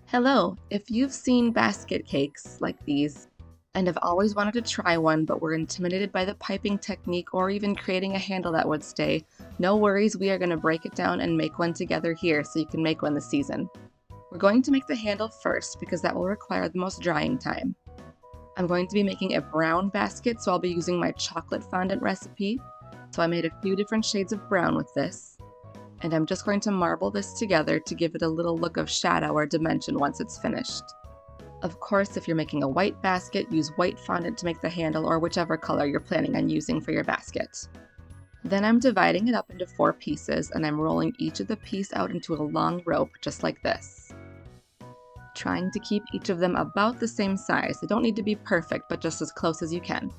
Hello, if you've seen basket cakes like these and have always wanted to try one but were intimidated by the piping technique or even creating a handle that would stay, no worries, we are going to break it down and make one together here so you can make one this season. We're going to make the handle first because that will require the most drying time. I'm going to be making a brown basket, so I'll be using my chocolate fondant recipe. So I made a few different shades of brown with this. And I'm just going to marble this together to give it a little look of shadow or dimension once it's finished. Of course, if you're making a white basket, use white fondant to make the handle or whichever color you're planning on using for your basket. Then I'm dividing it up into 4 pieces and I'm rolling each of the piece out into a long rope just like this. Trying to keep each of them about the same size. They don't need to be perfect, but just as close as you can.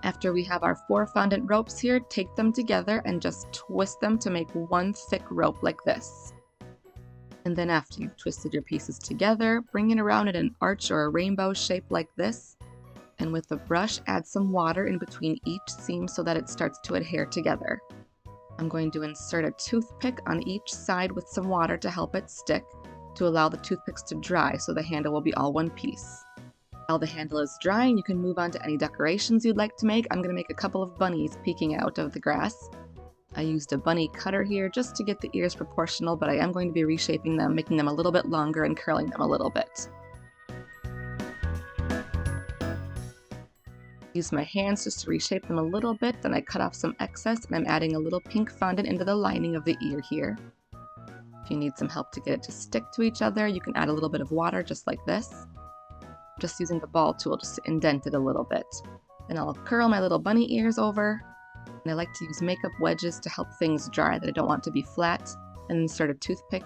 After we have our 4 fondant ropes here, take them together and just twist them to make one thick rope like this. And then after you've twisted your pieces together, bring it around in an arch or a rainbow shape like this. And with the brush, add some water in between each seam so that it starts to adhere together. I'm going to insert a toothpick on each side with some water to help it stick, to allow the toothpicks to dry so the handle will be all one piece. While the handle is drying, you can move on to any decorations you'd like to make. I'm going to make a couple of bunnies peeking out of the grass. I used a bunny cutter here just to get the ears proportional, but I am going to be reshaping them, making them a little bit longer and curling them a little bit. Use my hands just to reshape them a little bit, then I cut off some excess and I'm adding a little pink fondant into the lining of the ear here. If you need some help to get it to stick to each other, you can add a little bit of water just like this. Just using the ball tool just to indent it a little bit. Then I'll curl my little bunny ears over, and I like to use makeup wedges to help things dry that I don't want to be flat, and insert a toothpick.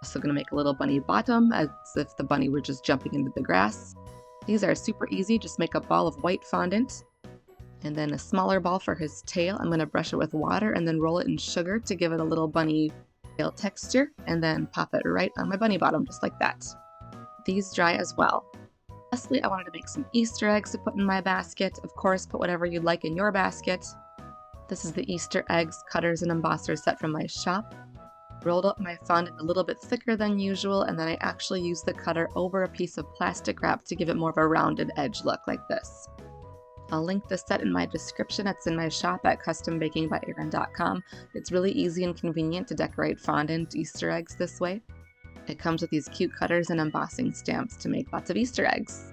Also going to make a little bunny bottom as if the bunny were just jumping into the grass. These are super easy, just make a ball of white fondant, and then a smaller ball for his tail. I'm going to brush it with water and then roll it in sugar to give it a little bunny tail texture, and then pop it right on my bunny bottom just like that. These dry as well. Lastly, I wanted to make some Easter eggs to put in my basket. Of course, put whatever you'd like in your basket. This is the Easter eggs, cutters, and embossers set from my shop. Rolled up my fondant a little bit thicker than usual, and then I actually used the cutter over a piece of plastic wrap to give it more of a rounded edge look like this. I'll link the set in my description. It's in my shop at custombakingbyaaron.com. It's really easy and convenient to decorate fondant Easter eggs this way. It comes with these cute cutters and embossing stamps to make lots of Easter eggs.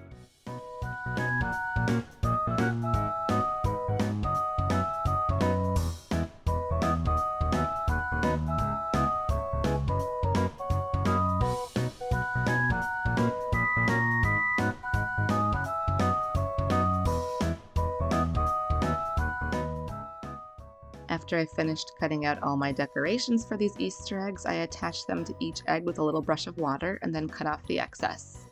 After I finished cutting out all my decorations for these Easter eggs, I attached them to each egg with a little brush of water and then cut off the excess.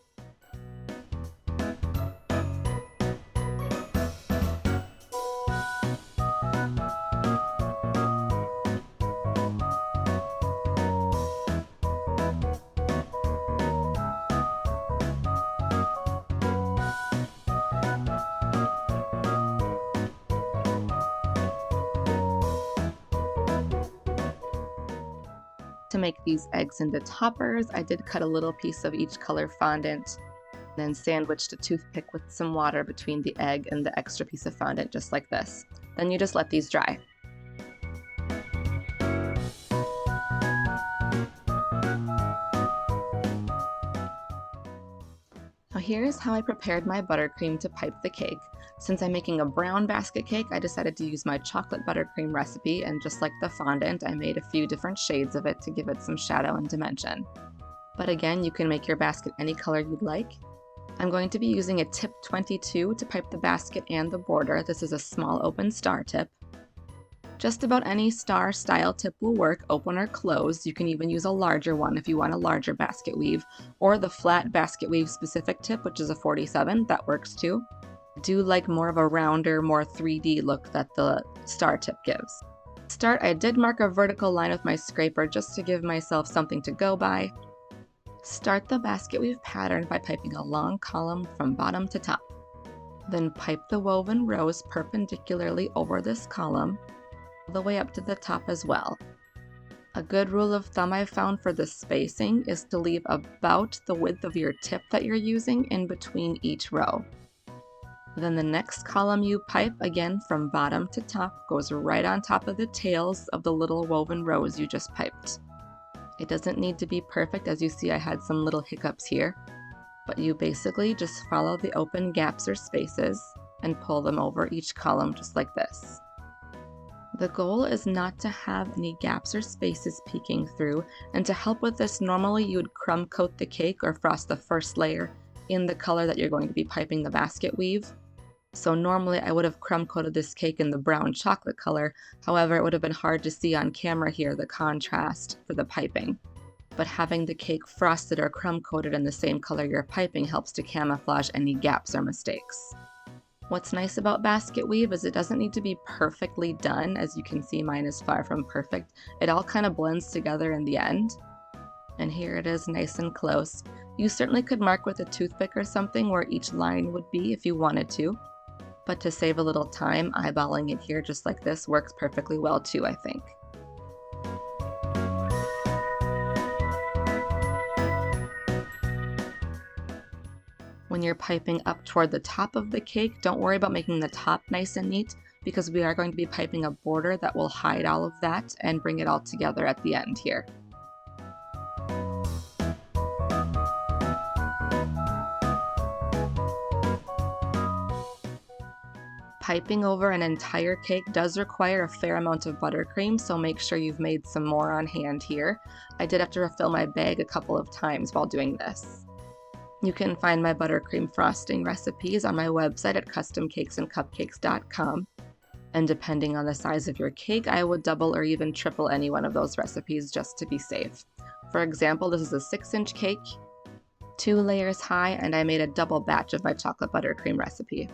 To make these eggs into toppers, I did cut a little piece of each color fondant, then sandwiched a toothpick with some water between the egg and the extra piece of fondant just like this. Then you just let these dry. Now here's how I prepared my buttercream to pipe the cake. Since I'm making a brown basket cake, I decided to use my chocolate buttercream recipe, and just like the fondant, I made a few different shades of it to give it some shadow and dimension. But again, you can make your basket any color you'd like. I'm going to be using a tip 22 to pipe the basket and the border. This is a small open star tip. Just about any star style tip will work, open or closed. You can even use a larger one if you want a larger basket weave, or the flat basket weave specific tip, which is a 47, that works too. I do like more of a rounder, more 3D look that the star tip gives. To start, I did mark a vertical line with my scraper just to give myself something to go by. Start the basket weave pattern by piping a long column from bottom to top. Then pipe the woven rows perpendicularly over this column, all the way up to the top as well. A good rule of thumb I've found for the spacing is to leave about the width of your tip that you're using in between each row. Then the next column you pipe, again from bottom to top, goes right on top of the tails of the little woven rows you just piped. It doesn't need to be perfect. As you see, I had some little hiccups here, but you basically just follow the open gaps or spaces and pull them over each column just like this. The goal is not to have any gaps or spaces peeking through, and to help with this, normally you would crumb coat the cake or frost the first layer in the color that you're going to be piping the basket weave. So normally I would have crumb coated this cake in the brown chocolate color, however it would have been hard to see on camera here the contrast for the piping. But having the cake frosted or crumb coated in the same color you're piping helps to camouflage any gaps or mistakes. What's nice about basket weave is it doesn't need to be perfectly done. As you can see, mine is far from perfect. It all kind of blends together in the end. And here it is, nice and close. You certainly could mark with a toothpick or something where each line would be if you wanted to. But to save a little time, eyeballing it here just like this works perfectly well too, I think. When you're piping up toward the top of the cake, don't worry about making the top nice and neat, because we are going to be piping a border that will hide all of that and bring it all together at the end here. Piping over an entire cake does require a fair amount of buttercream, so make sure you've made some more on hand here. I did have to refill my bag a couple of times while doing this. You can find my buttercream frosting recipes on my website at customcakesandcupcakes.com. And depending on the size of your cake, I would double or even triple any one of those recipes just to be safe. For example, this is a 6-inch cake, 2 layers high, and I made a double batch of my chocolate buttercream recipe.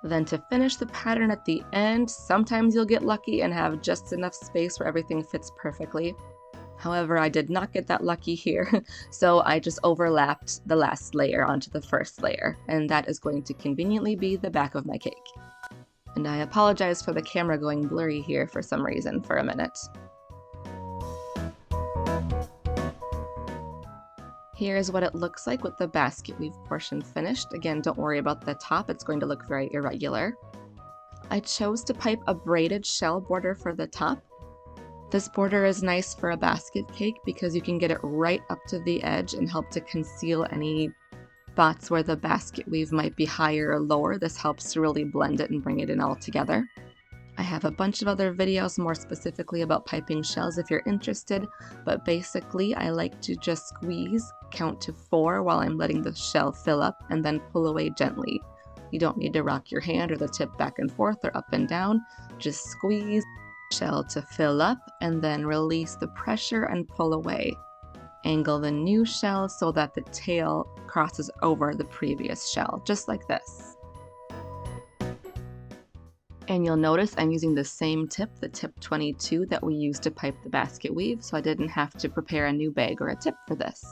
Then to finish the pattern at the end, sometimes you'll get lucky and have just enough space where everything fits perfectly. However, I did not get that lucky here, so I just overlapped the last layer onto the first layer, and that is going to conveniently be the back of my cake. And I apologize for the camera going blurry here for some reason for a minute. Here's what it looks like with the basket weave portion finished. Again, don't worry about the top, it's going to look very irregular. I chose to pipe a braided shell border for the top. This border is nice for a basket cake because you can get it right up to the edge and help to conceal any spots where the basket weave might be higher or lower. This helps to really blend it and bring it in all together. I have a bunch of other videos more specifically about piping shells if you're interested, but basically I like to just squeeze, count to 4 while I'm letting the shell fill up, and then pull away gently. You don't need to rock your hand or the tip back and forth or up and down. Just squeeze the shell to fill up and then release the pressure and pull away. Angle the new shell so that the tail crosses over the previous shell, just like this. And you'll notice I'm using the same tip, the tip 22 that we used to pipe the basket weave, so I didn't have to prepare a new bag or a tip for this.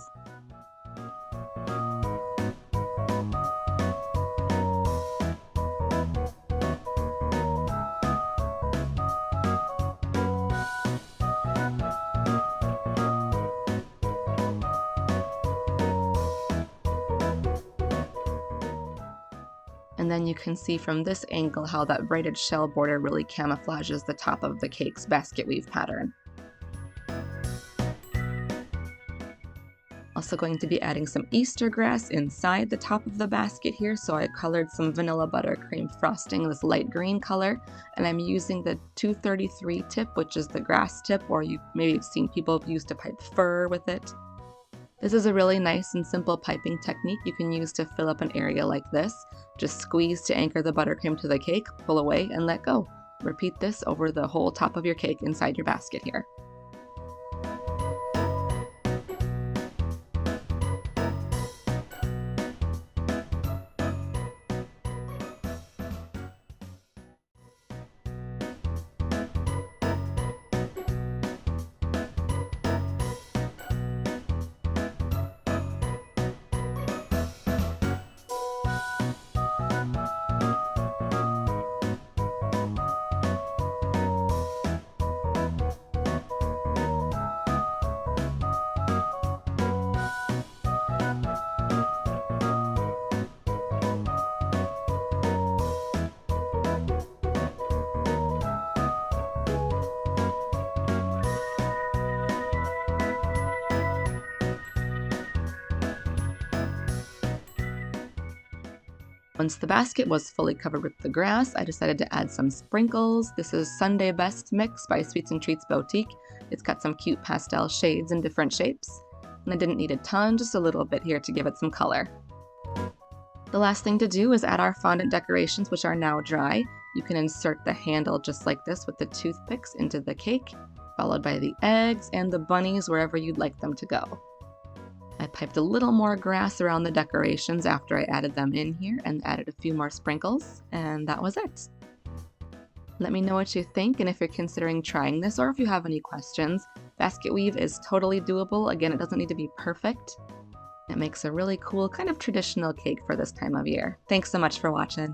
And then you can see from this angle how that braided shell border really camouflages the top of the cake's basket weave pattern. Also going to be adding some Easter grass inside the top of the basket here, so I colored some vanilla buttercream frosting, this light green color, and I'm using the 233 tip, which is the grass tip, or you maybe have seen people use to pipe fur with it. This is a really nice and simple piping technique you can use to fill up an area like this. Just squeeze to anchor the buttercream to the cake, pull away, and let go. Repeat this over the whole top of your cake inside your basket here. Once the basket was fully covered with the grass, I decided to add some sprinkles. This is Sunday Best Mix by Sweets and Treats Boutique. It's got some cute pastel shades in different shapes. And I didn't need a ton, just a little bit here to give it some color. The last thing to do is add our fondant decorations, which are now dry. You can insert the handle just like this with the toothpicks into the cake, followed by the eggs and the bunnies wherever you'd like them to go. I piped a little more grass around the decorations after I added them in here and added a few more sprinkles, and that was it. Let me know what you think and if you're considering trying this or if you have any questions. Basket weave is totally doable. Again, it doesn't need to be perfect. It makes a really cool kind of traditional cake for this time of year. Thanks so much for watching.